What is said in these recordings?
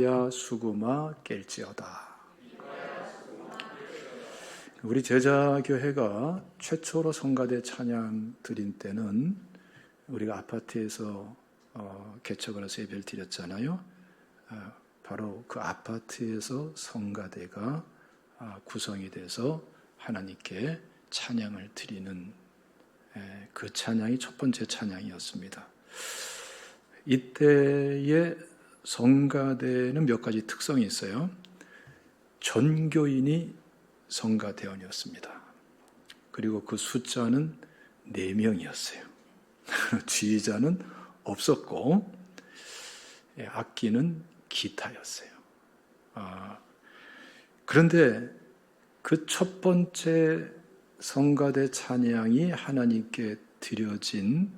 야 수구마 깰지어다. 우리 제자교회가 최초로 성가대 찬양 드린 때는 우리가 아파트에서 개척을 해서 예배를 드렸잖아요. 바로 그 아파트에서 성가대가 구성이 돼서 하나님께 찬양을 드리는 그 찬양이 첫 번째 찬양이었습니다. 이때의 성가대는 몇 가지 특성이 있어요. 전교인이 성가대원이었습니다. 그리고 그 숫자는 4명이었어요. 지휘자는 없었고 악기는 기타였어요. 그런데 그 첫 번째 성가대 찬양이 하나님께 드려진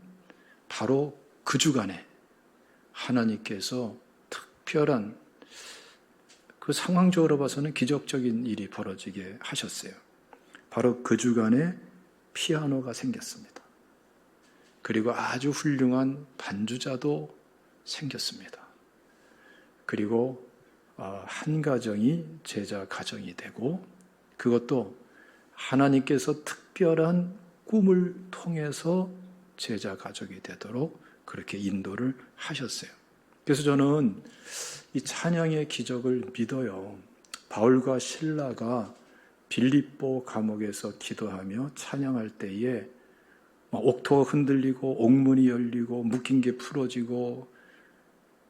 바로 그 주간에 하나님께서 특별한 그 상황적으로 봐서는 기적적인 일이 벌어지게 하셨어요. 바로 그 주간에 피아노가 생겼습니다. 그리고 아주 훌륭한 반주자도 생겼습니다. 그리고 한 가정이 제자 가정이 되고 그것도 하나님께서 특별한 꿈을 통해서 제자 가족이 되도록 그렇게 인도를 하셨어요. 그래서 저는 이 찬양의 기적을 믿어요. 바울과 실라가 빌립보 감옥에서 기도하며 찬양할 때에 옥토가 흔들리고 옥문이 열리고 묶인 게 풀어지고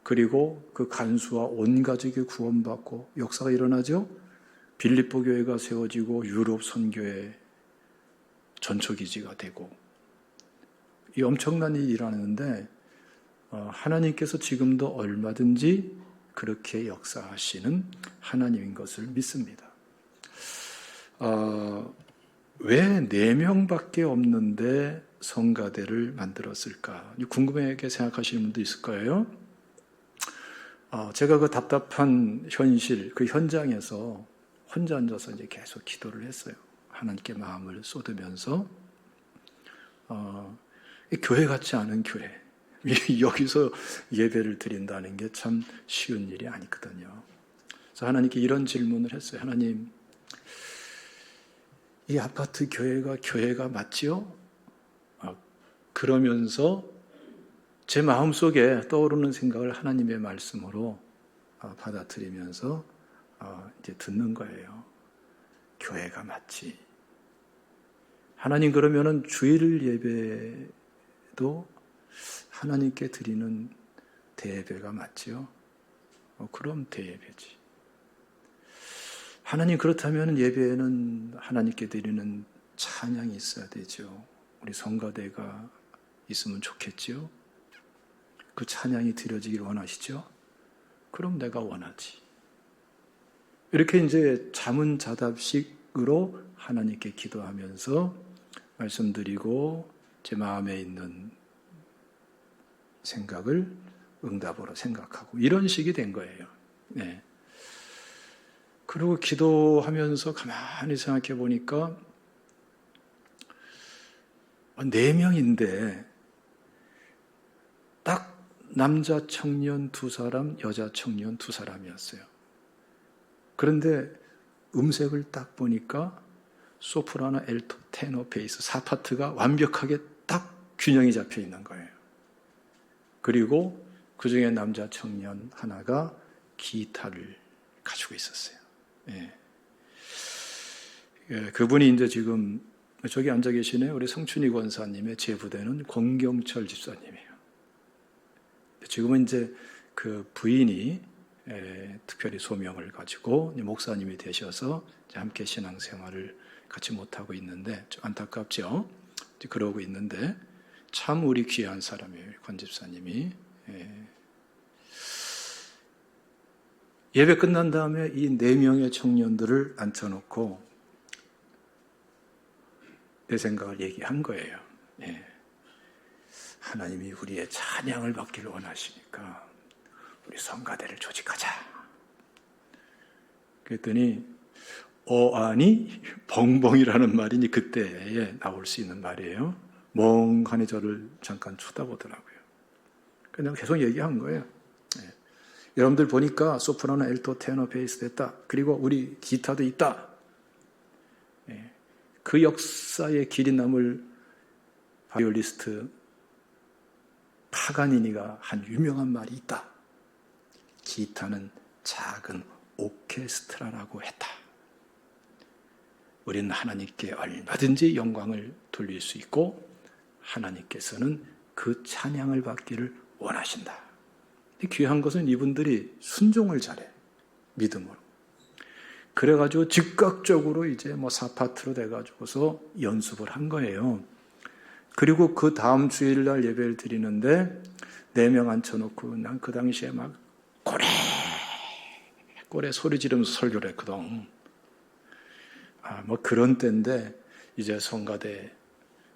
그리고 그 간수와 온 가족이 구원받고 역사가 일어나죠. 빌립보 교회가 세워지고 유럽 선교의 전초기지가 되고 이 엄청난 일이 일어나는데 하나님께서 지금도 얼마든지 그렇게 역사하시는 하나님인 것을 믿습니다. 왜 4명밖에 없는데 성가대를 만들었을까? 궁금하게 생각하시는 분도 있을 거예요. 제가 그 답답한 현실, 그 현장에서 혼자 앉아서 이제 계속 기도를 했어요. 하나님께 마음을 쏟으면서 교회 같지 않은 교회. 여기서 예배를 드린다는 게 참 쉬운 일이 아니거든요. 그래서 하나님께 이런 질문을 했어요. 하나님, 이 아파트 교회가 맞지요? 그러면서 제 마음속에 떠오르는 생각을 하나님의 말씀으로 받아들이면서 이제 듣는 거예요. 교회가 맞지. 하나님 그러면은 주일 예배도 하나님께 드리는 대예배가 맞지요? 그럼 대예배지. 하나님 그렇다면 예배에는 하나님께 드리는 찬양이 있어야 되죠. 우리 성가대가 있으면 좋겠지요? 그 찬양이 드려지기를 원하시죠? 그럼 내가 원하지. 이렇게 이제 자문자답식으로 하나님께 기도하면서 말씀드리고 제 마음에 있는 생각을 응답으로 생각하고 이런 식이 된 거예요. 네. 그리고 기도하면서 가만히 생각해 보니까 4명인데 딱 남자 청년 2사람, 여자 청년 2사람이었어요. 그런데 음색을 딱 보니까 소프라노, 엘토, 테너, 베이스 4파트가 완벽하게 딱 균형이 잡혀 있는 거예요. 그리고 그 중에 남자 청년 하나가 기타를 가지고 있었어요. 예. 그분이 이제 지금 저기 앉아 계시네요. 우리 성춘희 권사님의 제부되는 권경철 집사님이에요. 지금은 이제 그 부인이 특별히 소명을 가지고 목사님이 되셔서 함께 신앙생활을 같이 못하고 있는데 좀 안타깝죠. 그러고 있는데 참 우리 귀한 사람이에요. 권 집사님이. 예배 끝난 다음에 이 4명의 청년들을 앉혀놓고 내 생각을 얘기한 거예요. 하나님이 우리의 찬양을 받기를 원하시니까 우리 성가대를 조직하자. 그랬더니 어안이 벙벙이라는 말이 그때에 나올 수 있는 말이에요. 멍하니 저를 잠깐 쳐다보더라고요. 그래서 내가 계속 얘기한 거예요. 여러분들 보니까 소프라노, 알토, 테너, 베이스 됐다. 그리고 우리 기타도 있다. 그 역사의 길이 남을 바이올리스트 파가니니가 한 유명한 말이 있다. 기타는 작은 오케스트라라고 했다. 우리는 하나님께 얼마든지 영광을 돌릴 수 있고 하나님께서는 그 찬양을 받기를 원하신다. 귀한 것은 이분들이 순종을 잘해. 믿음으로. 그래가지고 즉각적으로 이제 사파트로 돼가지고서 연습을 한 거예요. 그리고 그 다음 주일날 예배를 드리는데 4명 앉혀놓고 난 그 당시에 막 꼬레 소리 지르면서 설교를 했거든. 그런 때인데 이제 성가대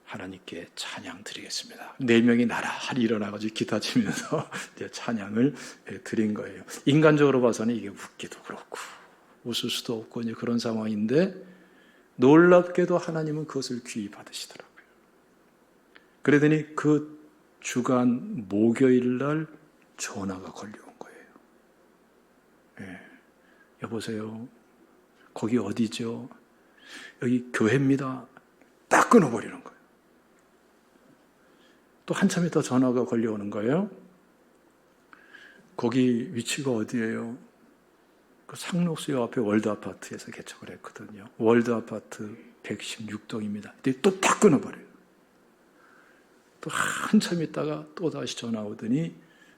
하나님께 찬양 드리겠습니다. 4명이 나란히 일어나가지고 기타 치면서 이제 찬양을 드린 거예요. 인간적으로 봐서는 이게 웃기도 그렇고 웃을 수도 없고 이제 그런 상황인데 놀랍게도 하나님은 그것을 귀히 받으시더라고요. 그러더니 그 주간 목요일 날 전화가 걸려온 거예요. 여보세요. 거기 어디죠? 여기 교회입니다. 딱 끊어버리는 거예요. 또 한참 있다 전화가 걸려오는 거예요. 거기 위치가 어디예요? 그 상록수요 앞에 월드아파트에서 개척을 했거든요. 월드아파트 116동입니다. 근데 또 딱 끊어버려요. 또 한참 있다가 또 다시 전화 오더니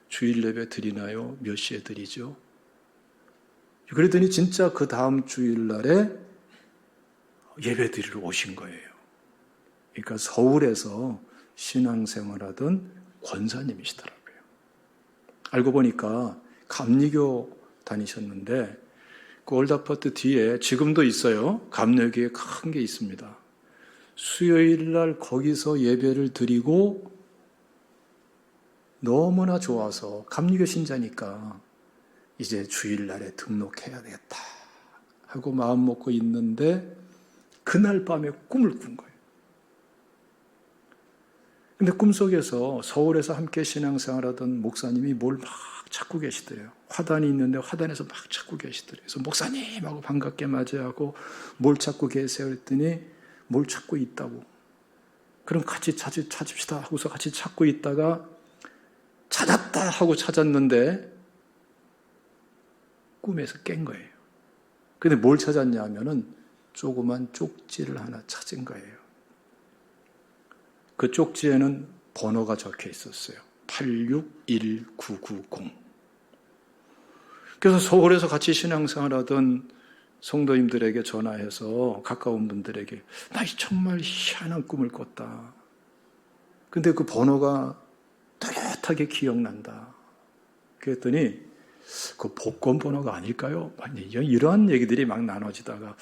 주일 예배 드리나요? 몇 시에 드리죠? 그러더니 진짜 그 다음 주일날에 예배 드리러 오신 거예요. 그러니까 서울에서 신앙생활하던 권사님이시더라고요. 알고 보니까 감리교 다니셨는데 그 올드아파트 뒤에 지금도 있어요. 감리교에 큰 게 있습니다. 수요일날 거기서 예배를 드리고 너무나 좋아서 감리교 신자니까 이제 주일날에 등록해야 되겠다 하고 마음 먹고 있는데 그날 밤에 꿈을 꾼 거예요. 근데 꿈속에서 서울에서 함께 신앙생활하던 목사님이 뭘 막 찾고 계시더래요. 화단이 있는데 화단에서 막 찾고 계시더래요. 그래서 목사님하고 반갑게 맞이하고 뭘 찾고 계세요? 그랬더니 뭘 찾고 있다고. 그럼 같이 찾읍시다 하고서 같이 찾고 있다가 찾았다 하고 찾았는데 꿈에서 깬 거예요. 근데 뭘 찾았냐 하면은 조그만 쪽지를 하나 찾은 거예요. 그 쪽지에는 번호가 적혀 있었어요. 861990. 그래서 서울에서 같이 신앙생활하던 성도님들에게 전화해서 가까운 분들에게 나 정말 희한한 꿈을 꿨다. 근데 그 번호가 뚜렷하게 기억난다. 그랬더니 그 복권 번호가 아닐까요? 이러한 얘기들이 막 나눠지다가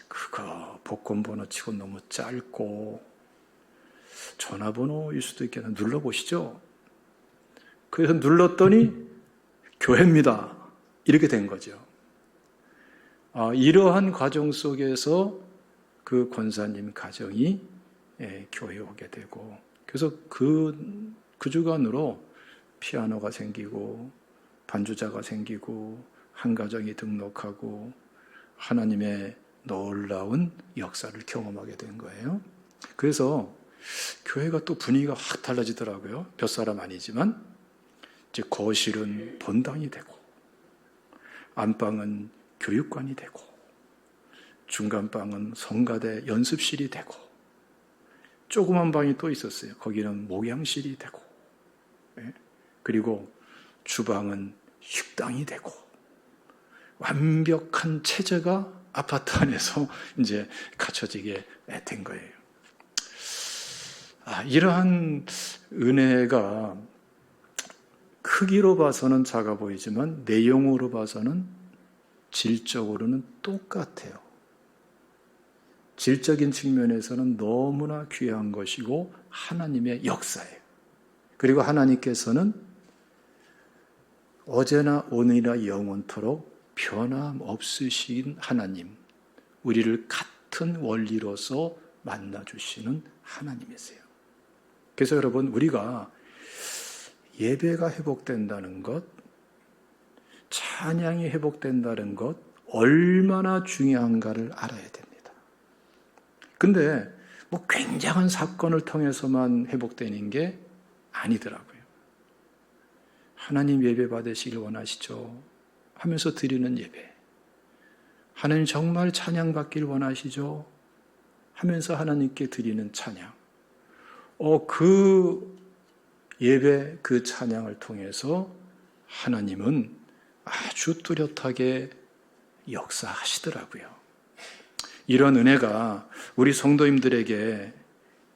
그거 복권 번호 치고 너무 짧고 전화번호일 수도 있겠네. 눌러보시죠. 그래서 눌렀더니 교회입니다. 이렇게 된 거죠. 이러한 과정 속에서 그 권사님 가정이 교회에 오게 되고 그래서 그 주간으로 피아노가 생기고 반주자가 생기고 한 가정이 등록하고 하나님의 놀라운 역사를 경험하게 된 거예요. 그래서 교회가 또 분위기가 확 달라지더라고요. 몇 사람 아니지만 이제 거실은 본당이 되고 안방은 교육관이 되고 중간방은 성가대 연습실이 되고 조그만 방이 또 있었어요. 거기는 목양실이 되고 그리고 주방은 식당이 되고 완벽한 체제가 아파트 안에서 이제 갖춰지게 된 거예요. 이러한 은혜가 크기로 봐서는 작아 보이지만 내용으로 봐서는 질적으로는 똑같아요. 질적인 측면에서는 너무나 귀한 것이고 하나님의 역사예요. 그리고 하나님께서는 어제나 오늘이나 영원토록 변함없으신 하나님, 우리를 같은 원리로서 만나주시는 하나님이세요. 그래서 여러분, 우리가 예배가 회복된다는 것, 찬양이 회복된다는 것 얼마나 중요한가를 알아야 됩니다. 근데 뭐 굉장한 사건을 통해서만 회복되는 게 아니더라고요. 하나님 예배 받으시길 원하시죠? 하면서 드리는 예배. 하나님 정말 찬양 받길 원하시죠? 하면서 하나님께 드리는 찬양. 그 예배, 그 찬양을 통해서 하나님은 아주 뚜렷하게 역사하시더라고요. 이런 은혜가 우리 성도님들에게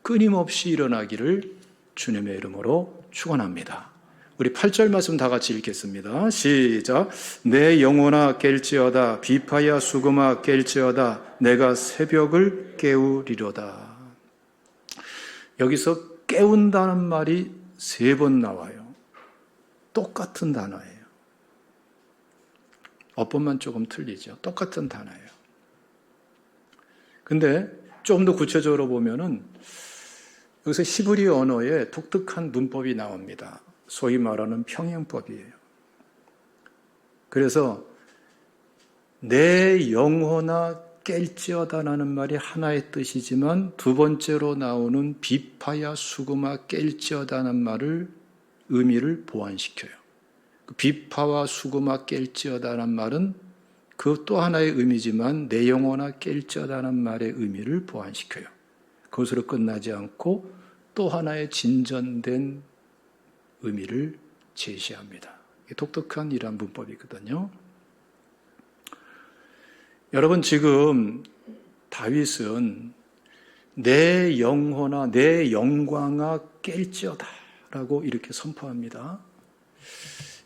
끊임없이 일어나기를 주님의 이름으로 축원합니다. 우리 8절 말씀 다 같이 읽겠습니다. 시작. 내 영혼아 깰지어다 비파야 수금아 깰지어다 내가 새벽을 깨우리로다. 여기서 깨운다는 말이 3번 나와요. 똑같은 단어예요. 어법만 조금 틀리죠. 똑같은 단어예요. 근데 좀 더 구체적으로 보면은 여기서 히브리 언어에 독특한 문법이 나옵니다. 소위 말하는 평행법이에요. 그래서 내 영혼아 깰지어다라는 말이 하나의 뜻이지만 두 번째로 나오는 비파야 수금아 깰지어다는 말을 의미를 보완시켜요. 비파와 수금아 깰지어다라는 말은 그 또 하나의 의미지만 내 영혼아 깰지어다라는 말의 의미를 보완시켜요. 그것으로 끝나지 않고 또 하나의 진전된 의미를 제시합니다. 독특한 이러한 문법이거든요. 여러분 지금 다윗은 내 영혼아 내 영광아 깰지어다 라고 이렇게 선포합니다.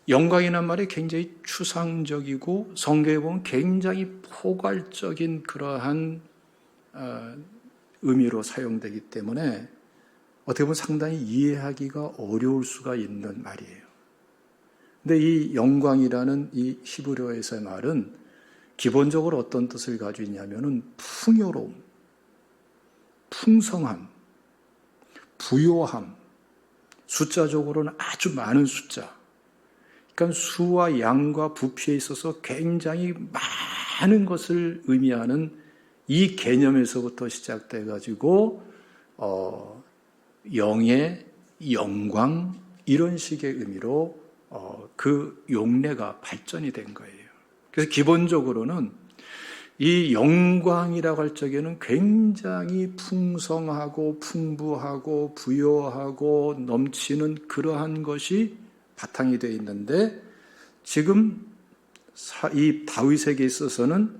영광이란 말이 굉장히 추상적이고 성경에 보면 굉장히 포괄적인 그러한 의미로 사용되기 때문에 어떻게 보면 상당히 이해하기가 어려울 수가 있는 말이에요. 근데 이 영광이라는 이 히브리어에서의 말은 기본적으로 어떤 뜻을 가지고 있냐면은 풍요로움, 풍성함, 부요함, 숫자적으로는 아주 많은 숫자. 그러니까 수와 양과 부피에 있어서 굉장히 많은 것을 의미하는 이 개념에서부터 시작돼 가지고 영의 영광 이런 식의 의미로 그 용례가 발전이 된 거예요. 그래서 기본적으로는 이 영광이라고 할 적에는 굉장히 풍성하고 풍부하고 부요하고 넘치는 그러한 것이 바탕이 되어 있는데 지금 이 다윗에게 있어서는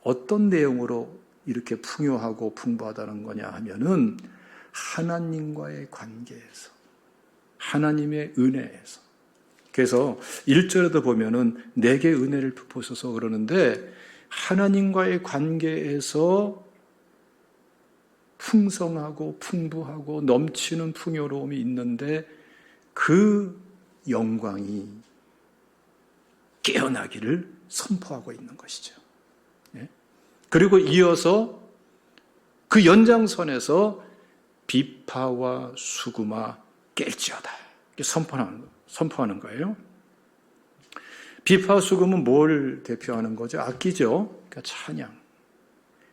어떤 내용으로 이렇게 풍요하고 풍부하다는 거냐 하면은 하나님과의 관계에서 하나님의 은혜에서 그래서 1절에도 보면은 내게 은혜를 베푸소서 그러는데 하나님과의 관계에서 풍성하고 풍부하고 넘치는 풍요로움이 있는데 그 영광이 깨어나기를 선포하고 있는 것이죠. 그리고 이어서 그 연장선에서 비파와 수금아 깰지어다 이렇게 선포하는 거예요. 비파와 수금은 뭘 대표하는 거죠? 악기죠. 그러니까 찬양.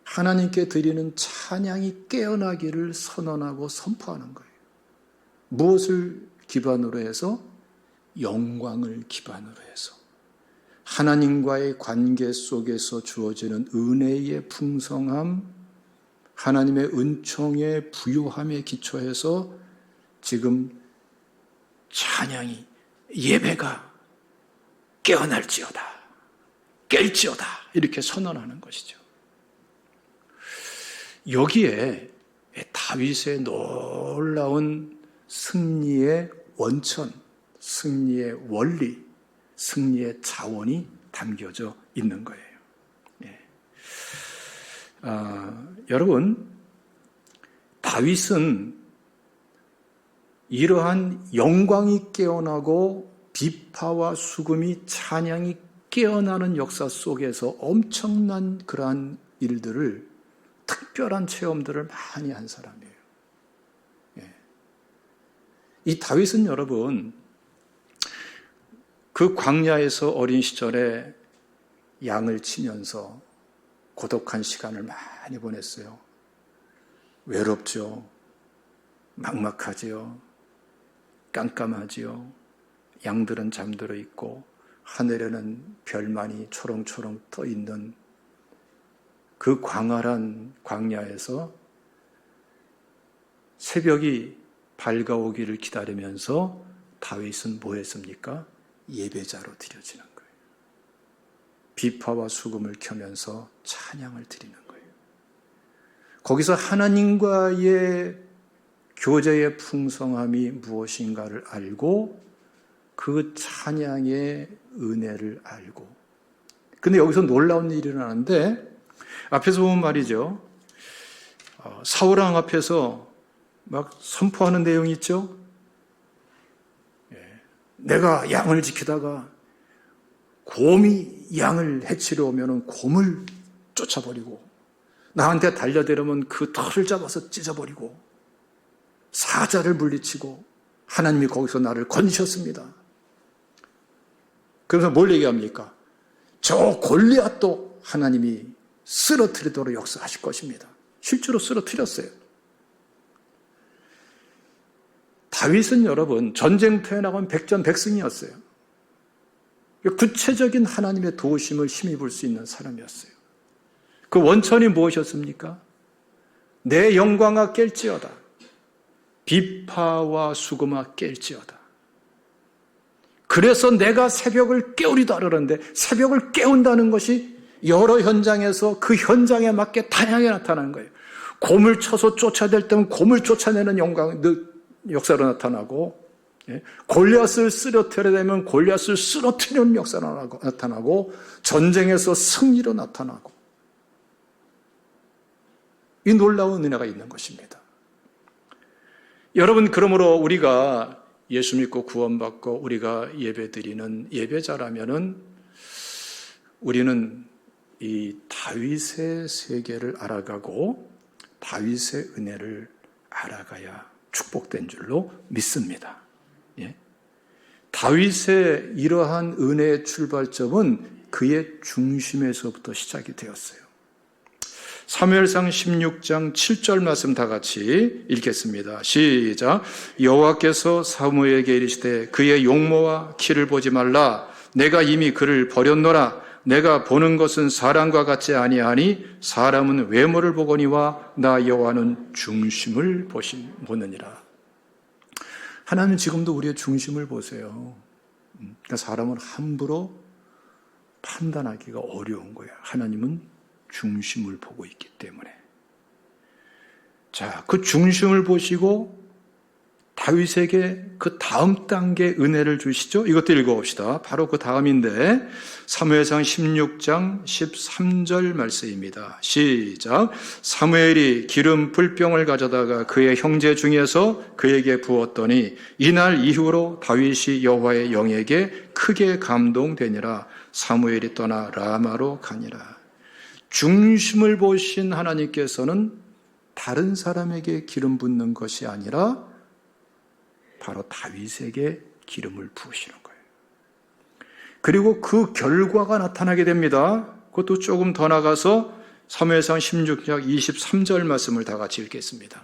하나님께 드리는 찬양이 깨어나기를 선언하고 선포하는 거예요. 무엇을 기반으로 해서? 영광을 기반으로 해서. 하나님과의 관계 속에서 주어지는 은혜의 풍성함, 하나님의 은총의 부요함에 기초해서 지금 찬양이, 예배가 깨어날지어다, 깰지어다 이렇게 선언하는 것이죠. 여기에 다윗의 놀라운 승리의 원천, 승리의 원리, 승리의 자원이 담겨져 있는 거예요. 여러분, 다윗은 이러한 영광이 깨어나고 비파와 수금이 찬양이 깨어나는 역사 속에서 엄청난 그러한 일들을 특별한 체험들을 많이 한 사람이에요. 이 다윗은 여러분 그 광야에서 어린 시절에 양을 치면서 고독한 시간을 많이 보냈어요. 외롭죠. 막막하지요. 깜깜하지요. 양들은 잠들어 있고 하늘에는 별만이 초롱초롱 떠 있는 그 광활한 광야에서 새벽이 밝아오기를 기다리면서 다윗은 뭐 했습니까? 예배자로 드려지는 거예요. 비파와 수금을 켜면서 찬양을 드리는 거예요. 거기서 하나님과의 교제의 풍성함이 무엇인가를 알고 그 찬양의 은혜를 알고, 근데 여기서 놀라운 일이 일어나는데 앞에서 보면 말이죠, 사울왕 앞에서 막 선포하는 내용이 있죠. 내가 양을 지키다가 곰이 양을 해치려 오면 곰을 쫓아버리고, 나한테 달려들으면 그 털을 잡아서 찢어버리고, 사자를 물리치고, 하나님이 거기서 나를 건지셨습니다. 그래서 뭘 얘기합니까? 저 골리앗도 하나님이 쓰러뜨리도록 역사하실 것입니다. 실제로 쓰러뜨렸어요. 다윗은 여러분 전쟁터에 나간 백전백승이었어요. 구체적인 하나님의 도우심을 힘입을 수 있는 사람이었어요. 그 원천이 무엇이었습니까? 내 영광아 깰지어다. 비파와 수금아 깰지어다. 그래서 내가 새벽을 깨우리다 그러는데, 새벽을 깨운다는 것이 여러 현장에서 그 현장에 맞게 다양하게 나타나는 거예요. 곰을 쳐서 쫓아낼 때는 곰을 쫓아내는 역사로 나타나고, 골리앗을 쓰러뜨려야 되면 골리앗을 쓰러뜨리는 역사로 나타나고, 전쟁에서 승리로 나타나고, 이 놀라운 은혜가 있는 것입니다. 여러분, 그러므로 우리가 예수 믿고 구원받고 우리가 예배드리는 예배자라면은 우리는 이 다윗의 세계를 알아가고 다윗의 은혜를 알아가야 축복된 줄로 믿습니다. 예? 다윗의 이러한 은혜의 출발점은 그의 중심에서부터 시작이 되었어요. 사무엘상 16장 7절 말씀 다 같이 읽겠습니다. 시작. 여호와께서 사무엘에게 이르시되 그의 용모와 키를 보지 말라. 내가 이미 그를 버렸노라. 내가 보는 것은 사람과 같지 아니하니 사람은 외모를 보거니와 나 여호와는 중심을 보느니라. 하나님은 지금도 우리의 중심을 보세요. 그러니까 사람은 함부로 판단하기가 어려운 거예요. 하나님은 중심을 보고 있기 때문에. 자, 그 중심을 보시고 다윗에게 그 다음 단계 은혜를 주시죠. 이것도 읽어봅시다. 바로 그 다음인데 사무엘상 16장 13절 말씀입니다. 시작. 사무엘이 기름 불병을 가져다가 그의 형제 중에서 그에게 부었더니 이날 이후로 다윗이 여호와의 영에게 크게 감동되니라. 사무엘이 떠나 라마로 가니라. 중심을 보신 하나님께서는 다른 사람에게 기름 붓는 것이 아니라 바로 다윗에게 기름을 부으시는 거예요. 그리고 그 결과가 나타나게 됩니다. 그것도 조금 더 나가서 사무엘상 16장 23절 말씀을 다 같이 읽겠습니다.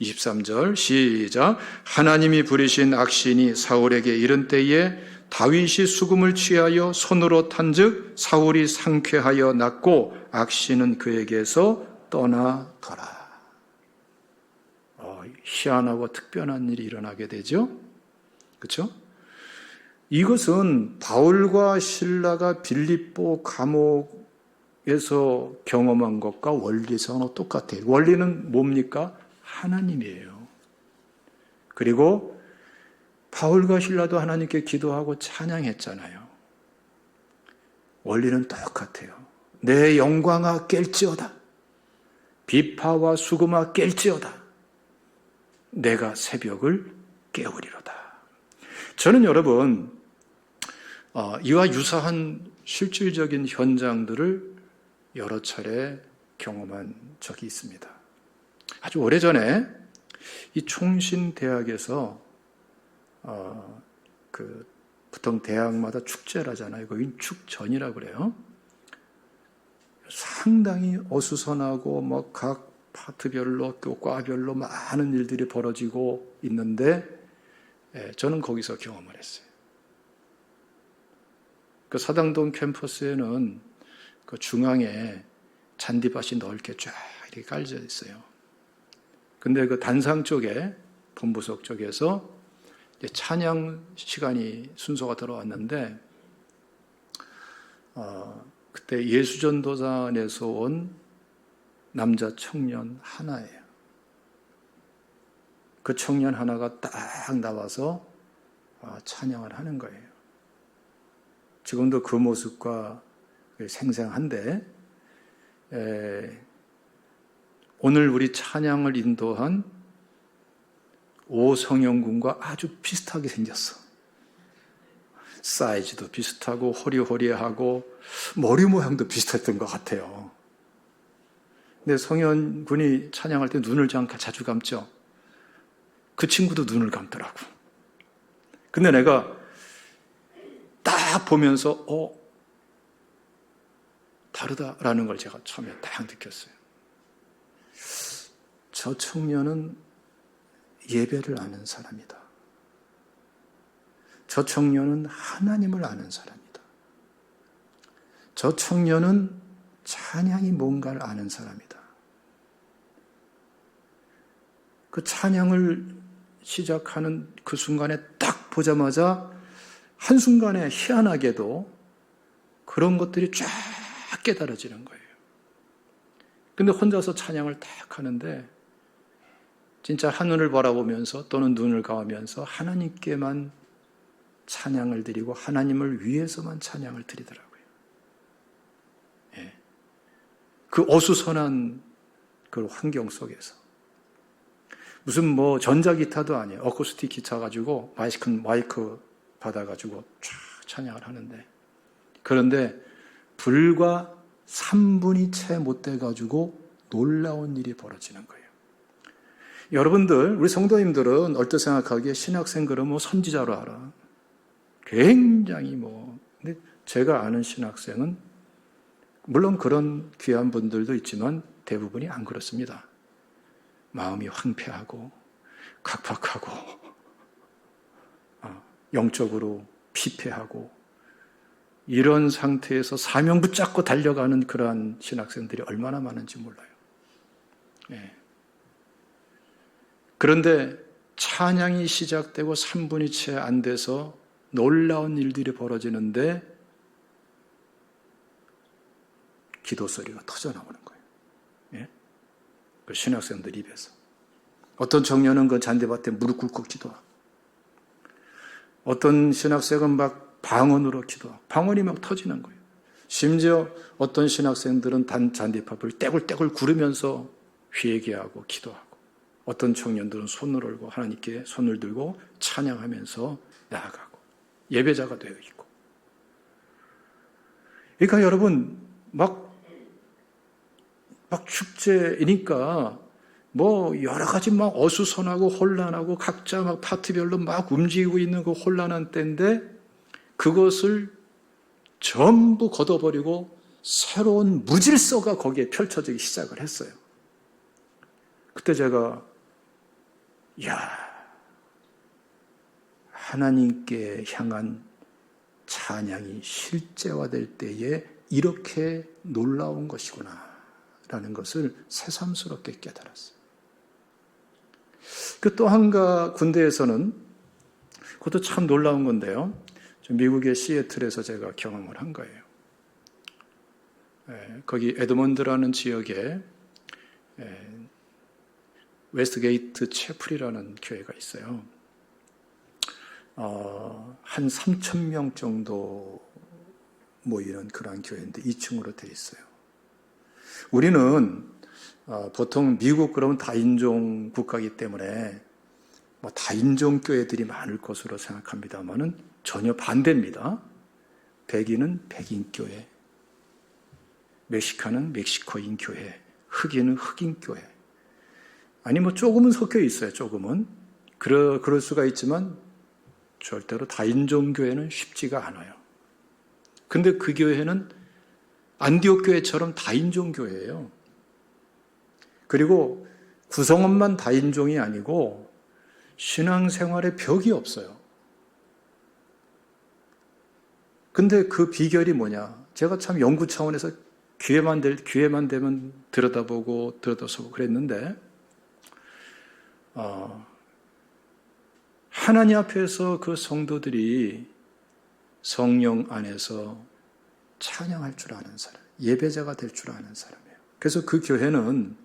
23절 시작. 하나님이 부리신 악신이 사울에게 이른 때에 다윗이 수금을 취하여 손으로 탄즉 사울이 상쾌하여 났고 악신은 그에게서 떠나더라. 희한하고 특별한 일이 일어나게 되죠. 그렇죠? 이것은 바울과 실라가 빌립보 감옥에서 경험한 것과 원리상으로 똑같아요. 원리는 뭡니까? 하나님이에요. 그리고 바울과 실라도 하나님께 기도하고 찬양했잖아요. 원리는 똑같아요. 내 영광아 깰지어다. 비파와 수금아 깰지어다. 내가 새벽을 깨우리로다. 저는 여러분 이와 유사한 실질적인 현장들을 여러 차례 경험한 적이 있습니다. 아주 오래전에 이 총신대학에서 그 보통 대학마다 축제라잖아요. 거긴 축전이라고 그래요. 상당히 어수선하고 뭐 각 파트별로 또 과별로 많은 일들이 벌어지고 있는데 저는 거기서 경험을 했어요. 그 사당동 캠퍼스에는 그 중앙에 잔디밭이 넓게 쫙 이렇게 깔려 있어요. 근데 그 단상 쪽에 본부석 쪽에서 찬양 시간이 순서가 들어왔는데 그때 예수전도단에서 온 남자 청년 하나예요. 그 청년 하나가 딱 나와서 찬양을 하는 거예요. 지금도 그 모습과 생생한데 오늘 우리 찬양을 인도한 오성영 군과 아주 비슷하게 생겼어. 사이즈도 비슷하고 호리호리하고 머리 모양도 비슷했던 것 같아요. 근데 성현 군이 찬양할 때 눈을 자주 감죠. 그 친구도 눈을 감더라고. 근데 내가 딱 보면서 다르다라는 걸 제가 처음에 딱 느꼈어요. 저 청년은 예배를 아는 사람이다. 저 청년은 하나님을 아는 사람이다. 저 청년은 찬양이 뭔가를 아는 사람이다. 그 찬양을 시작하는 그 순간에 딱 보자마자 한순간에 희한하게도 그런 것들이 쫙 깨달아지는 거예요. 근데 혼자서 찬양을 딱 하는데 진짜 하늘을 바라보면서 또는 눈을 감으면서 하나님께만 찬양을 드리고 하나님을 위해서만 찬양을 드리더라고요. 예. 그 어수선한 그 환경 속에서 무슨 뭐 전자기타도 아니에요. 어쿠스틱 기타 가지고 마이크 받아가지고 쫙 찬양을 하는데 그런데 불과 3분이 채 못 돼가지고 놀라운 일이 벌어지는 거예요. 여러분들, 우리 성도님들은 얼핏 생각하기에 신학생 그러면 선지자로 알아. 굉장히 근데 제가 아는 신학생은 물론 그런 귀한 분들도 있지만 대부분이 안 그렇습니다. 마음이 황폐하고 각박하고 영적으로 피폐하고 이런 상태에서 사명 붙잡고 달려가는 그러한 신학생들이 얼마나 많은지 몰라요. 예. 그런데 찬양이 시작되고 3분이 채 안 돼서 놀라운 일들이 벌어지는데 기도 소리가 터져나오는 거예요. 예? 그 신학생들 입에서. 어떤 청년은 그 잔디밭에 무릎 꿇고 기도하고 어떤 신학생은 막 방언으로 기도하고 방언이 막 터지는 거예요. 심지어 어떤 신학생들은 잔디밥을 떼굴떼굴 구르면서 회개하고 기도하고 어떤 청년들은 손을 올고 하나님께 손을 들고 찬양하면서 나아가고 예배자가 되어 있고 그러니까 여러분 막 축제이니까 여러 가지 막 어수선하고 혼란하고 각자 막 파트별로 막 움직이고 있는 그 혼란한 때인데 그것을 전부 걷어버리고 새로운 무질서가 거기에 펼쳐지기 시작을 했어요. 그때 제가 하나님께 향한 찬양이 실제화될 때에 이렇게 놀라운 것이구나 라는 것을 새삼스럽게 깨달았어요. 그 또 한가 군대에서는 그것도 참 놀라운 건데요. 미국의 시애틀에서 제가 경험을 한 거예요. 거기 에드먼드라는 지역에 웨스트게이트 채플이라는 교회가 있어요. 한 3,000명 정도 모이는 그런 교회인데 2층으로 되어 있어요. 우리는 보통 미국 그러면 다인종 국가이기 때문에 다인종 교회들이 많을 것으로 생각합니다만은 전혀 반대입니다. 백인은 백인 교회, 멕시카는 멕시코인 교회, 흑인은 흑인 교회. 아니 조금은 섞여 있어요. 조금은 그럴 수가 있지만 절대로 다인종 교회는 쉽지가 않아요. 근데 그 교회는 안디옥 교회처럼 다인종 교회예요. 그리고 구성원만 다인종이 아니고 신앙생활에 벽이 없어요. 근데 그 비결이 뭐냐? 제가 참 연구 차원에서 기회만 되면 들여다보고 그랬는데, 하나님 앞에서 그 성도들이 성령 안에서 찬양할 줄 아는 사람, 예배자가 될 줄 아는 사람이에요. 그래서 그 교회는,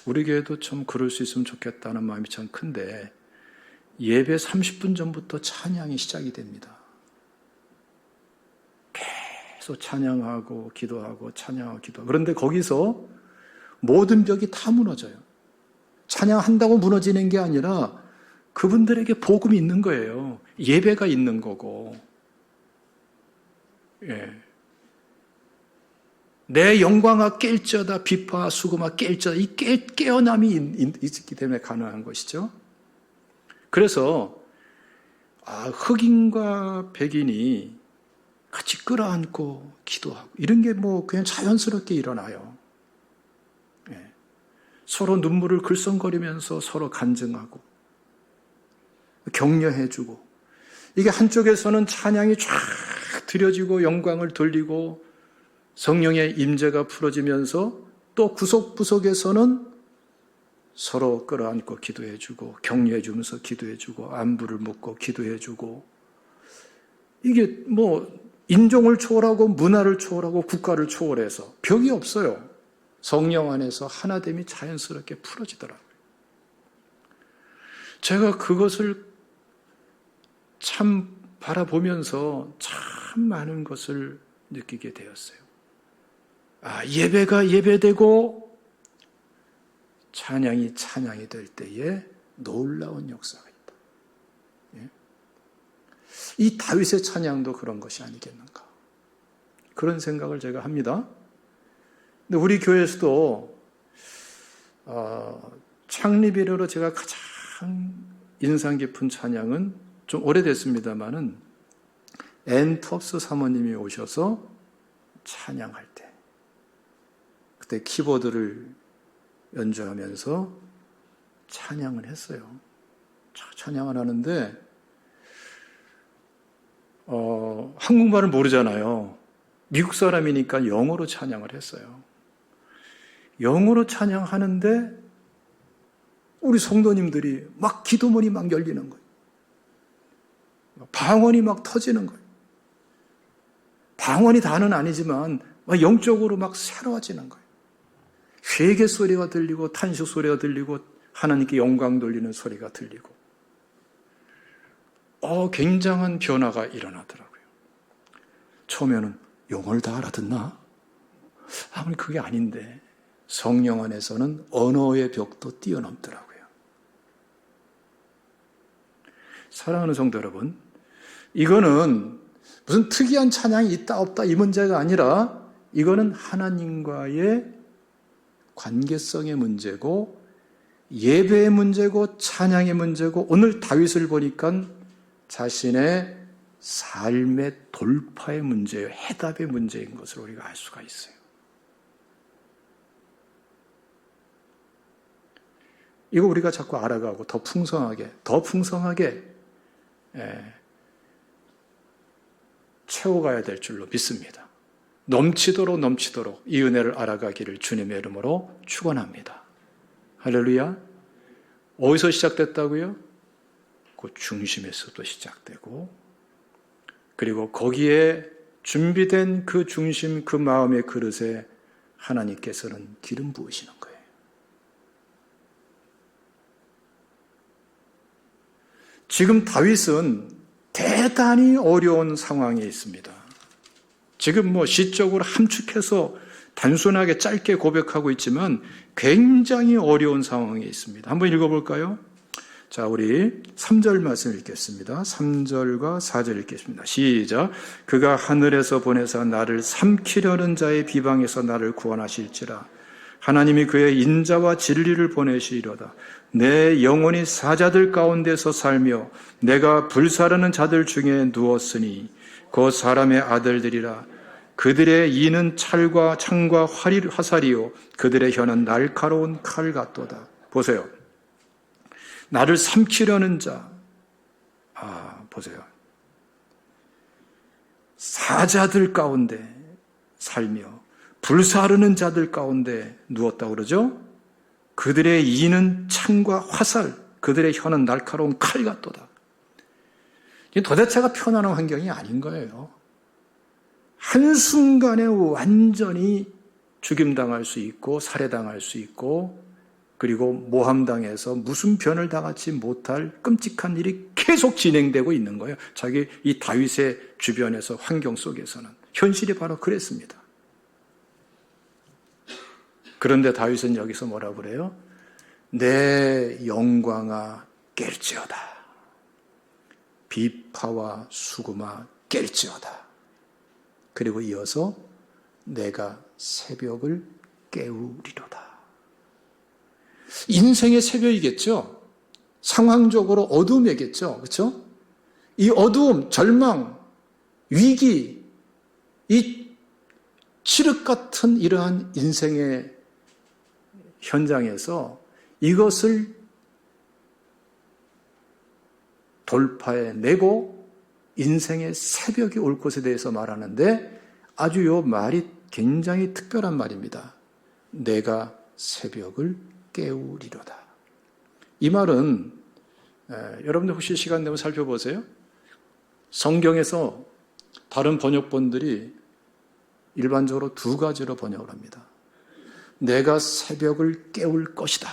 우리 교회도 좀 그럴 수 있으면 좋겠다는 마음이 참 큰데, 예배 30분 전부터 찬양이 시작이 됩니다. 계속 찬양하고 기도하고 찬양하고 기도하고. 그런데 거기서 모든 벽이 다 무너져요. 찬양한다고 무너지는 게 아니라 그분들에게 복음이 있는 거예요. 예배가 있는 거고. 예. 내 영광아 깰지어다 비파와 수금아 깰지어다. 이 깨어남이 있기 때문에 가능한 것이죠. 그래서 흑인과 백인이 같이 끌어안고 기도하고 이런 게 그냥 자연스럽게 일어나요. 예. 서로 눈물을 글썽거리면서 서로 간증하고 격려해주고, 이게 한쪽에서는 찬양이 쫙 드려지고 영광을 돌리고 성령의 임재가 풀어지면서, 또 구석구석에서는 서로 끌어안고 기도해주고 격려해주면서 기도해주고 안부를 묻고 기도해주고, 이게 인종을 초월하고 문화를 초월하고 국가를 초월해서 벽이 없어요. 성령 안에서 하나됨이 자연스럽게 풀어지더라고요. 제가 그것을 참 바라보면서 참 많은 것을 느끼게 되었어요. 예배가 예배되고 찬양이 찬양이 될 때에 놀라운 역사가 있다. 예? 이 다윗의 찬양도 그런 것이 아니겠는가, 그런 생각을 제가 합니다. 근데 우리 교회에서도 창립 이래로 제가 가장 인상 깊은 찬양은, 좀 오래됐습니다마는 앤 텁스 사모님이 오셔서 찬양할 때, 그때 키보드를 연주하면서 찬양을 했어요. 찬양을 하는데 한국말을 모르잖아요. 미국 사람이니까 영어로 찬양을 했어요. 영어로 찬양하는데 우리 성도님들이 막 기도문이 막 열리는 거예요. 방언이 막 터지는 거예요. 방언이 다는 아니지만 막 영적으로 막 새로워지는 거예요. 회개 소리가 들리고 탄식 소리가 들리고 하나님께 영광 돌리는 소리가 들리고, 굉장한 변화가 일어나더라고요. 처음에는 영어를 다 알아듣나? 아무리 그게 아닌데 성령 안에서는 언어의 벽도 뛰어넘더라고요. 사랑하는 성도 여러분, 이거는 무슨 특이한 찬양이 있다 없다 이 문제가 아니라, 이거는 하나님과의 관계성의 문제고 예배의 문제고 찬양의 문제고, 오늘 다윗을 보니까 자신의 삶의 돌파의 문제예요. 해답의 문제인 것을 우리가 알 수가 있어요. 이거 우리가 자꾸 알아가고 더 풍성하게 채워가야 될 줄로 믿습니다. 넘치도록 이 은혜를 알아가기를 주님의 이름으로 축원합니다. 할렐루야. 어디서 시작됐다고요? 그 중심에서도 시작되고, 그리고 거기에 준비된 그 중심, 그 마음의 그릇에 하나님께서는 기름 부으시는 거예요. 지금 다윗은 대단히 어려운 상황에 있습니다. 지금 시적으로 함축해서 단순하게 짧게 고백하고 있지만 굉장히 어려운 상황에 있습니다. 한번 읽어볼까요? 자, 우리 3절 말씀 읽겠습니다. 3절과 4절 읽겠습니다. 시작. 그가 하늘에서 보내사 나를 삼키려는 자의 비방에서 나를 구원하실지라. 하나님이 그의 인자와 진리를 보내시리로다. 내 영혼이 사자들 가운데서 살며 내가 불사르는 자들 중에 누웠으니 그 사람의 아들들이라. 그들의 이는 창과 화살이요 그들의 혀는 날카로운 칼 같도다. 보세요. 나를 삼키려는 자. 보세요. 사자들 가운데 살며 불사르는 자들 가운데 누웠다고 그러죠? 그들의 이는 창과 화살, 그들의 혀는 날카로운 칼 같도다. 도대체가 편안한 환경이 아닌 거예요. 한순간에 완전히 죽임당할 수 있고 살해당할 수 있고 그리고 모함당해서 무슨 변을 당하지 못할 끔찍한 일이 계속 진행되고 있는 거예요. 자기 이 다윗의 주변에서 환경 속에서는. 현실이 바로 그랬습니다. 그런데 다윗은 여기서 뭐라고 그래요? 내 영광아 깰지어다. 비파와 수금아 깰지어다. 그리고 이어서 내가 새벽을 깨우리로다. 인생의 새벽이겠죠. 상황적으로 어둠이겠죠. 그렇죠? 이 어두움, 절망, 위기, 이 칠흑 같은 이러한 인생의 현장에서 이것을 돌파해내고 인생의 새벽이 올 것에 대해서 말하는데 아주 이 말이 굉장히 특별한 말입니다. 내가 새벽을 깨우리로다. 이 말은 여러분들 혹시 시간 되면 살펴보세요. 성경에서 다른 번역본들이 일반적으로 두 가지로 번역을 합니다. 내가 새벽을 깨울 것이다.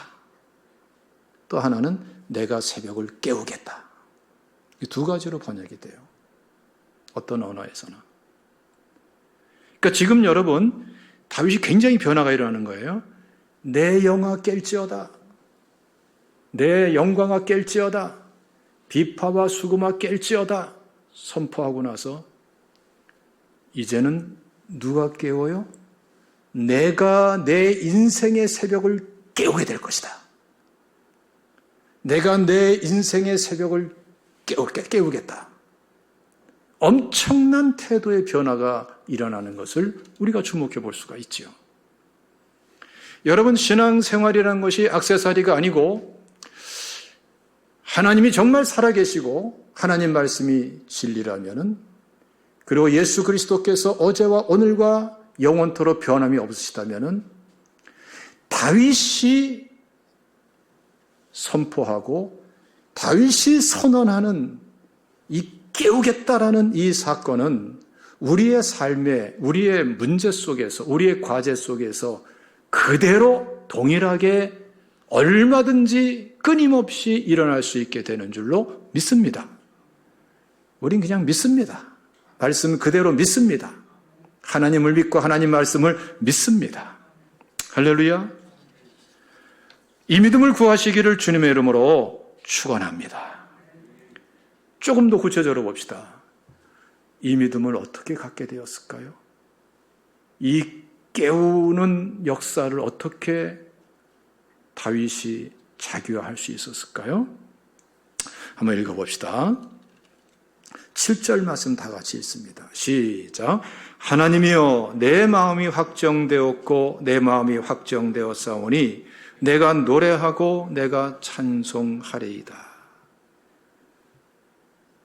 또 하나는 내가 새벽을 깨우겠다. 이 두 가지로 번역이 돼요. 어떤 언어에서나. 그러니까 지금 여러분 다윗이 굉장히 변화가 일어나는 거예요. 내 영아 깰지어다. 내 영광아 깰지어다. 비파와 수금아 깰지어다. 선포하고 나서 이제는 누가 깨워요? 내가 내 인생의 새벽을 깨우게 될 것이다. 내가 내 인생의 새벽을 깨우겠다. 엄청난 태도의 변화가 일어나는 것을 우리가 주목해 볼 수가 있지요. 여러분, 신앙생활이라는 것이 액세서리가 아니고 하나님이 정말 살아계시고 하나님 말씀이 진리라면은, 그리고 예수 그리스도께서 어제와 오늘과 영원토록 변함이 없으시다면은 다윗이 선포하고 다윗이 선언하는 이 깨우겠다라는 이 사건은 우리의 삶에, 우리의 문제 속에서, 우리의 과제 속에서 그대로 동일하게 얼마든지 끊임없이 일어날 수 있게 되는 줄로 믿습니다. 우린 그냥 믿습니다. 말씀 그대로 믿습니다. 하나님을 믿고 하나님 말씀을 믿습니다. 할렐루야. 이 믿음을 구하시기를 주님의 이름으로 축원합니다. 조금 더 구체적으로 봅시다. 이 믿음을 어떻게 갖게 되었을까요? 이 깨우는 역사를 어떻게 다윗이 자기화할 수 있었을까요? 한번 읽어봅시다. 7절 말씀 다 같이 읽습니다. 시작. 하나님이여 내 마음이 확정되었고 내 마음이 확정되었사오니 내가 노래하고 내가 찬송하리이다.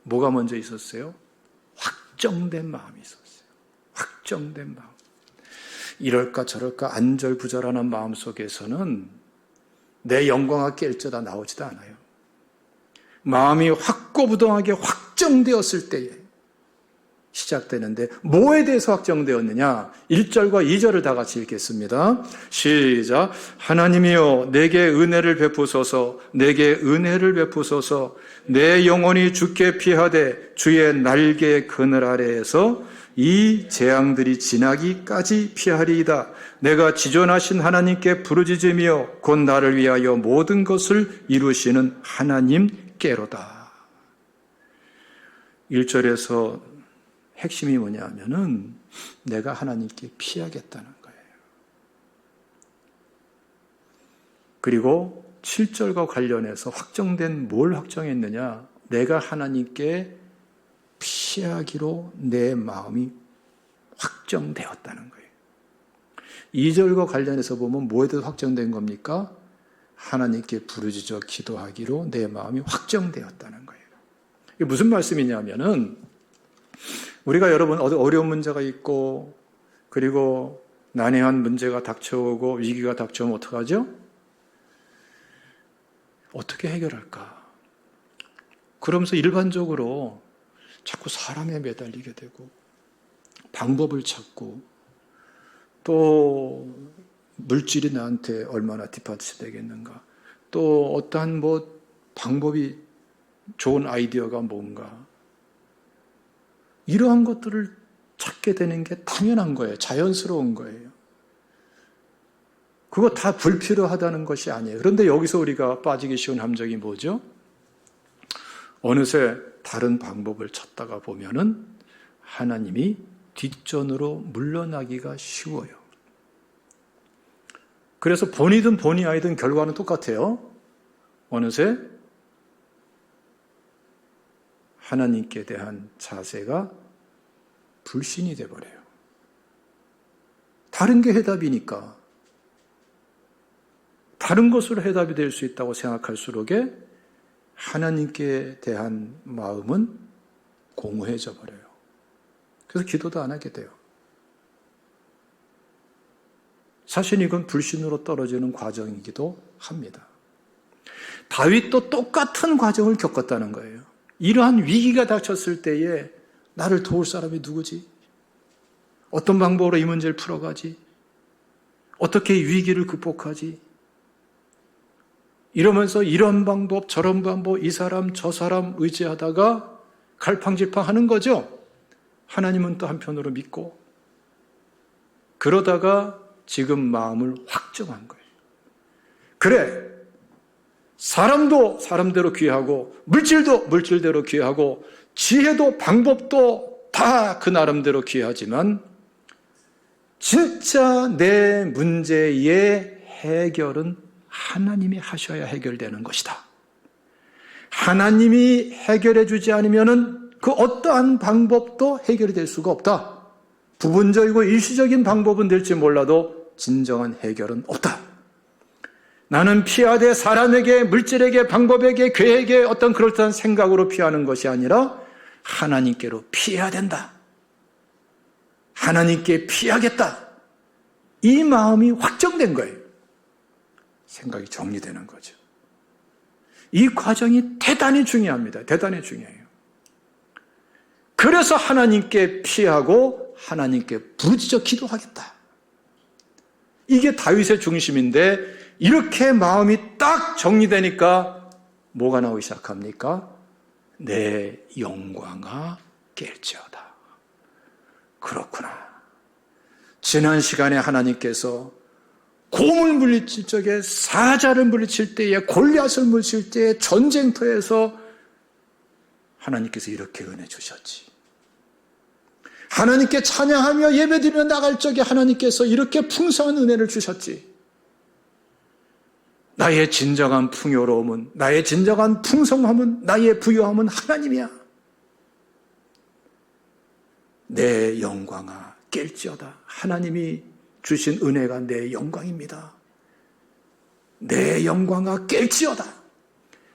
뭐가 먼저 있었어요? 확정된 마음이 있었어요. 확정된 마음. 이럴까 저럴까 안절부절하는 마음 속에서는 내 영광아 깰져다 나오지도 않아요. 마음이 확고부동하게 확정되었을 때에 시작되는데, 뭐에 대해서 확정되었느냐? 1절과 2절을 다 같이 읽겠습니다. 시작. 하나님이여 내게 은혜를 베푸소서. 내게 은혜를 베푸소서. 내 영혼이 주께 피하되 주의 날개 그늘 아래에서 이 재앙들이 지나기까지 피하리이다. 내가 지존하신 하나님께 부르짖으며 곧 나를 위하여 모든 것을 이루시는 하나님께로다. 1절에서 핵심이 뭐냐 하면은 내가 하나님께 피하겠다는 거예요. 그리고 7절과 관련해서 확정된 뭘 확정했느냐? 내가 하나님께 피하기로 내 마음이 확정되었다는 거예요. 2절과 관련해서 보면 뭐에 대해서 확정된 겁니까? 하나님께 부르짖어 기도하기로 내 마음이 확정되었다는 거예요. 이게 무슨 말씀이냐면은 우리가 여러분 어려운 문제가 있고 그리고 난해한 문제가 닥쳐오고 위기가 닥쳐오면 어떡하죠? 어떻게 해결할까? 그러면서 일반적으로 자꾸 사람에 매달리게 되고 방법을 찾고 또 물질이 나한테 얼마나 뒷받침 되겠는가? 또 어떠한 방법이 좋은 아이디어가 뭔가? 이러한 것들을 찾게 되는 게 당연한 거예요. 자연스러운 거예요. 그거 다 불필요하다는 것이 아니에요. 그런데 여기서 우리가 빠지기 쉬운 함정이 뭐죠? 어느새 다른 방법을 찾다가 보면은 하나님이 뒷전으로 물러나기가 쉬워요. 그래서 본이든 본이 아니든 결과는 똑같아요. 어느새 하나님께 대한 자세가 불신이 돼버려요. 다른 게 해답이니까. 다른 것으로 해답이 될 수 있다고 생각할수록에 하나님께 대한 마음은 공허해져 버려요. 그래서 기도도 안 하게 돼요. 사실 이건 불신으로 떨어지는 과정이기도 합니다. 다윗도 똑같은 과정을 겪었다는 거예요. 이러한 위기가 닥쳤을 때에 나를 도울 사람이 누구지? 어떤 방법으로 이 문제를 풀어가지? 어떻게 이 위기를 극복하지? 이러면서 이런 방법, 저런 방법, 이 사람, 저 사람 의지하다가 갈팡질팡하는 거죠. 하나님은 또 한편으로 믿고 그러다가 지금 마음을 확정한 거예요. 그래, 사람도 사람대로 귀하고 물질도 물질대로 귀하고 지혜도 방법도 다 그 나름대로 귀하지만 진짜 내 문제의 해결은 하나님이 하셔야 해결되는 것이다. 하나님이 해결해 주지 않으면은 그 어떠한 방법도 해결이 될 수가 없다. 부분적이고 일시적인 방법은 될지 몰라도 진정한 해결은 없다. 나는 피하되 사람에게, 물질에게, 방법에게, 괴에게 어떤 그럴듯한 생각으로 피하는 것이 아니라 하나님께로 피해야 된다. 하나님께 피하겠다. 이 마음이 확정된 거예요. 생각이 정리되는 거죠. 이 과정이 대단히 중요합니다. 대단히 중요해요. 그래서 하나님께 피하고 하나님께 부르짖어 기도하겠다. 이게 다윗의 중심인데 이렇게 마음이 딱 정리되니까 뭐가 나오기 시작합니까? 내 영광아 깰지어다. 그렇구나. 지난 시간에 하나님께서 곰을 물리칠 적에 사자를 물리칠 때에 골리앗을 물리칠 때에 전쟁터에서 하나님께서 이렇게 은혜 주셨지. 하나님께 찬양하며 예배드리며 나갈 적에 하나님께서 이렇게 풍성한 은혜를 주셨지. 나의 진정한 풍요로움은, 나의 진정한 풍성함은, 나의 부유함은 하나님이야. 내 영광아 깰지어다. 하나님이 주신 은혜가 내 영광입니다. 내 영광아 깰지어다.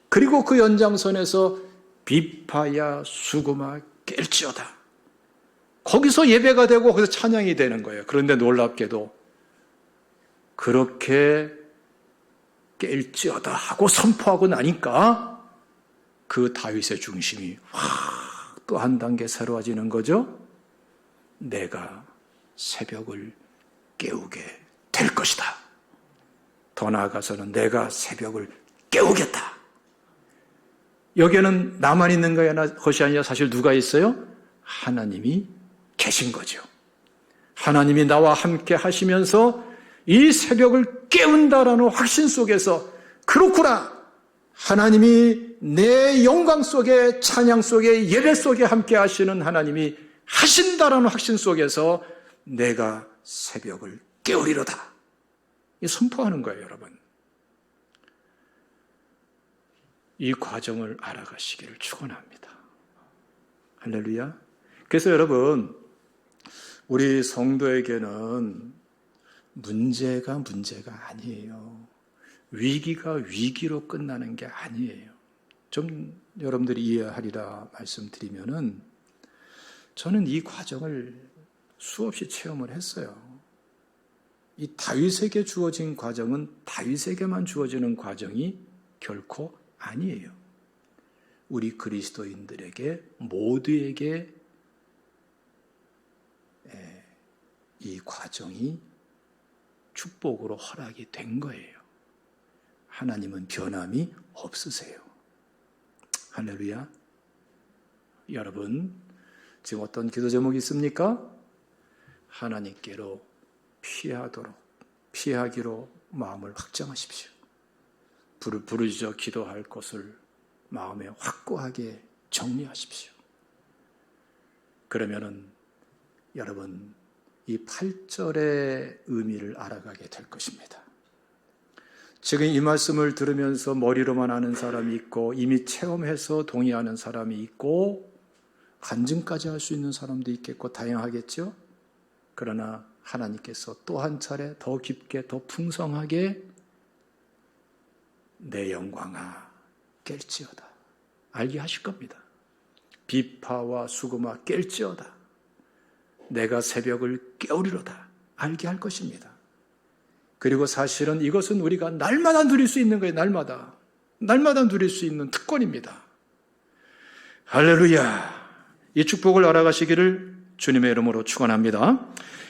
그리고 그 연장선에서 비파야 수구마 깰지어다. 거기서 예배가 되고 거기서 찬양이 되는 거예요. 그런데 놀랍게도 그렇게 깰지어다 하고 선포하고 나니까 그 다윗의 중심이 또 한 단계 새로워지는 거죠. 내가 새벽을 깨우게 될 것이다. 더 나아가서는 내가 새벽을 깨우겠다. 여기에는 나만 있는 것이 아니라 사실 누가 있어요? 하나님이 계신 거죠. 하나님이 나와 함께 하시면서 이 새벽을 깨운다라는 확신 속에서 그렇구나. 하나님이 내 영광 속에, 찬양 속에, 예배 속에 함께 하시는 하나님이 하신다라는 확신 속에서 내가 새벽을 깨우리로다. 이 선포하는 거예요, 여러분. 이 과정을 알아가시기를 축원합니다. 할렐루야. 그래서 여러분, 우리 성도에게는 문제가 아니에요. 위기가 위기로 끝나는 게 아니에요. 좀 여러분들이 이해하리라 말씀드리면은, 저는 이 과정을 수없이 체험을 했어요. 이 다윗에게 주어진 과정은 다윗에게만 주어지는 과정이 결코 아니에요. 우리 그리스도인들에게 모두에게 이 과정이 축복으로 허락이 된 거예요. 하나님은 변함이 없으세요. 할렐루야. 여러분, 지금 어떤 기도 제목이 있습니까? 하나님께로 피하기로 마음을 확정하십시오. 부르짖어 기도할 것을 마음에 확고하게 정리하십시오. 그러면은 여러분, 이 8절의 의미를 알아가게 될 것입니다. 지금 이 말씀을 들으면서 머리로만 아는 사람이 있고, 이미 체험해서 동의하는 사람이 있고, 간증까지 할 수 있는 사람도 있겠고 다양하겠죠. 그러나 하나님께서 또 한 차례 더 깊게 더 풍성하게 내 영광아 깰지어다 알게 하실 겁니다. 비파와 수금아 깰지어다 내가 새벽을 깨우리로다 알게 할 것입니다. 그리고 사실은 이것은 우리가 날마다 누릴 수 있는 거예요. 날마다 누릴 수 있는 특권입니다. 할렐루야. 이 축복을 알아가시기를 주님의 이름으로 축원합니다.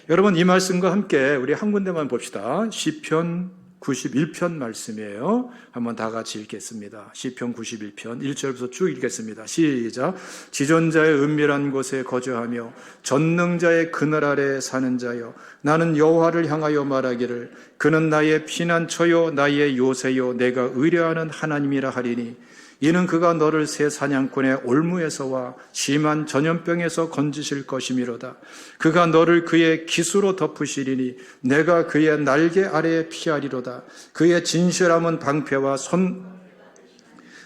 여러분, 이 말씀과 함께 우리 한 군데만 봅시다. 시편 91편 말씀이에요. 한번 다 같이 읽겠습니다. 시편 91편 1절부터 쭉 읽겠습니다. 시작. 지존자의 은밀한 곳에 거주하며 전능자의 그늘 아래 사는 자여, 나는 여호와를 향하여 말하기를 그는 나의 피난처요 나의 요새요 내가 의뢰하는 하나님이라 하리니, 이는 그가 너를 새 사냥꾼의 올무에서와 심한 전염병에서 건지실 것이미로다. 그가 너를 그의 기수로 덮으시리니 내가 그의 날개 아래에 피하리로다. 그의 진실함은 방패와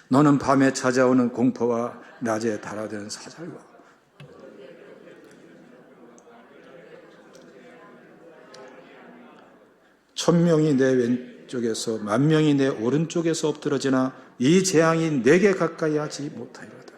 너는 밤에 찾아오는 공포와 낮에 달아드는 사살과 천명이 내 왼쪽에서 만명이 내 오른쪽에서 엎드러지나 이 재앙이 내게 가까이 하지 못하리로다.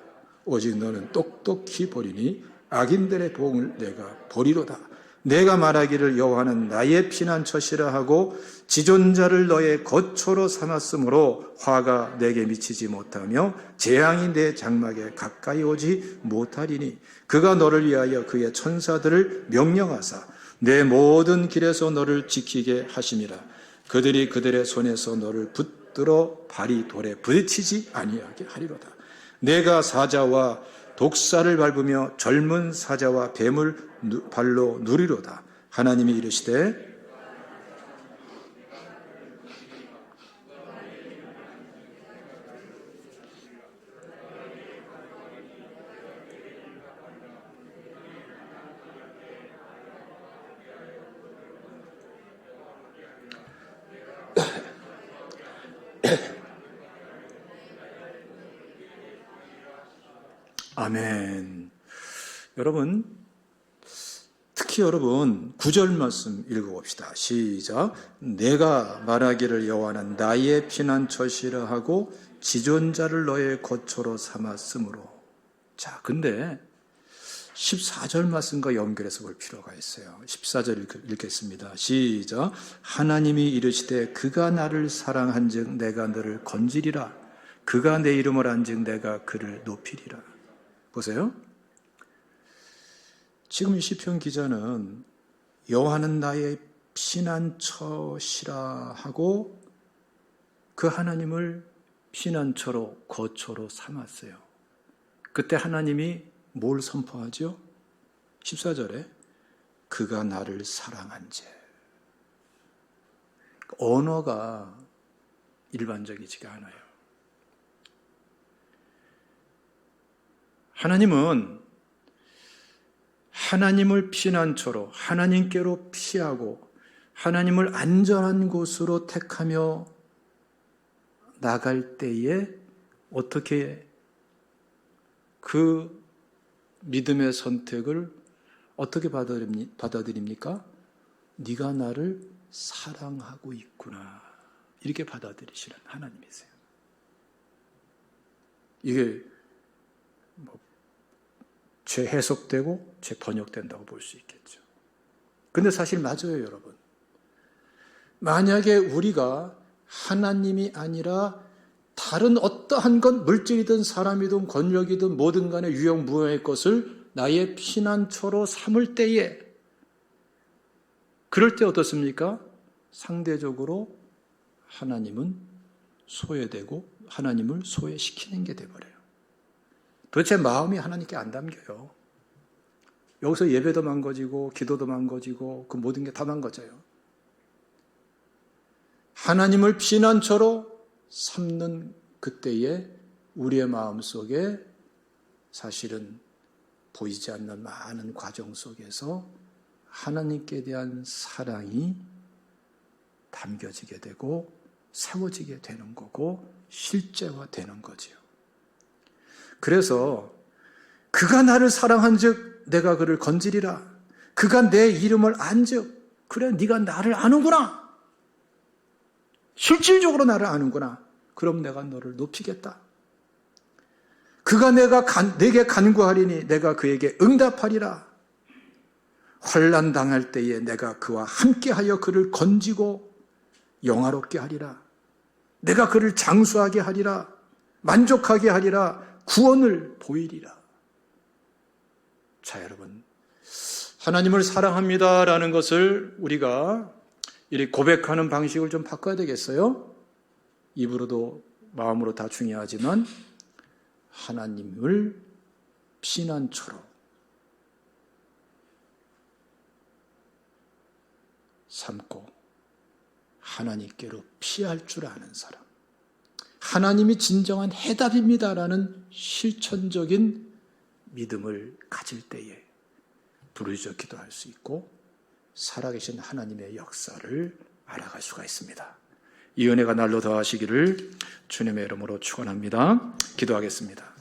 오직 너는 똑똑히 보리니 악인들의 보응을 내가 보리로다. 내가 말하기를 여호와는 나의 피난처시라 하고 지존자를 너의 거처로 삼았으므로 화가 내게 미치지 못하며 재앙이 내 장막에 가까이 오지 못하리니, 그가 너를 위하여 그의 천사들을 명령하사 내 모든 길에서 너를 지키게 하심이라. 그들이 그들의 손에서 너를 붙들어 발이 돌에 부딪히지 아니하게 하리로다. 내가 사자와 독사를 밟으며 젊은 사자와 뱀을 발로 누리로다. 하나님이 이르시되 아멘. 여러분, 특히 여러분 9절 말씀 읽어봅시다. 시작. 내가 말하기를 여호와는 나의 피난처시라 하고 지존자를 너의 거처로 삼았으므로. 자, 근데 14절 말씀과 연결해서 볼 필요가 있어요. 14절 읽겠습니다. 시작. 하나님이 이르시되 그가 나를 사랑한즉 내가 너를 건지리라. 그가 내 이름을 안즉 내가 그를 높이리라. 보세요. 지금 이 시편 기자는 여호와는 나의 피난처시라 하고 그 하나님을 피난처로 거처로 삼았어요. 그때 하나님이 뭘 선포하죠? 14절에 그가 나를 사랑한즉. 언어가 일반적이지가 않아요. 하나님은 하나님을 피난처로 하나님께로 피하고 하나님을 안전한 곳으로 택하며 나갈 때에 어떻게 그 믿음의 선택을 어떻게 받아들입니까? 네가 나를 사랑하고 있구나. 이렇게 받아들이시는 하나님이세요. 이게 재해석되고 재번역된다고 볼 수 있겠죠. 근데 사실 맞아요, 여러분. 만약에 우리가 하나님이 아니라 다른 어떠한 것, 물질이든 사람이든 권력이든 뭐든 간에 유형무형의 것을 나의 피난처로 삼을 때에, 그럴 때 어떻습니까? 상대적으로 하나님은 소외되고 하나님을 소외시키는 게 돼버려요. 도대체 마음이 하나님께 안 담겨요. 여기서 예배도 망가지고 기도도 망가지고 그 모든 게 다 망가져요. 하나님을 피난처로 삼는 그때에 우리의 마음속에 사실은 보이지 않는 많은 과정 속에서 하나님께 대한 사랑이 담겨지게 되고 세워지게 되는 거고 실제화되는 거지요. 그래서 그가 나를 사랑한즉 내가 그를 건지리라. 그가 내 이름을 안즉 그래 네가 나를 아는구나. 실질적으로 나를 아는구나. 그럼 내가 너를 높이겠다. 그가 내게 간구하리니 내가 그에게 응답하리라. 환난 당할 때에 내가 그와 함께하여 그를 건지고 영화롭게 하리라. 내가 그를 장수하게 하리라. 만족하게 하리라. 구원을 보이리라. 자, 여러분, 하나님을 사랑합니다라는 것을 우리가 이렇게 고백하는 방식을 좀 바꿔야 되겠어요? 입으로도 마음으로 다 중요하지만 하나님을 피난처로 삼고 하나님께로 피할 줄 아는 사람, 하나님이 진정한 해답입니다라는 실천적인 믿음을 가질 때에 부르짖어 기도할 수 있고 살아계신 하나님의 역사를 알아갈 수가 있습니다. 이 은혜가 날로 더하시기를 주님의 이름으로 축원합니다. 기도하겠습니다.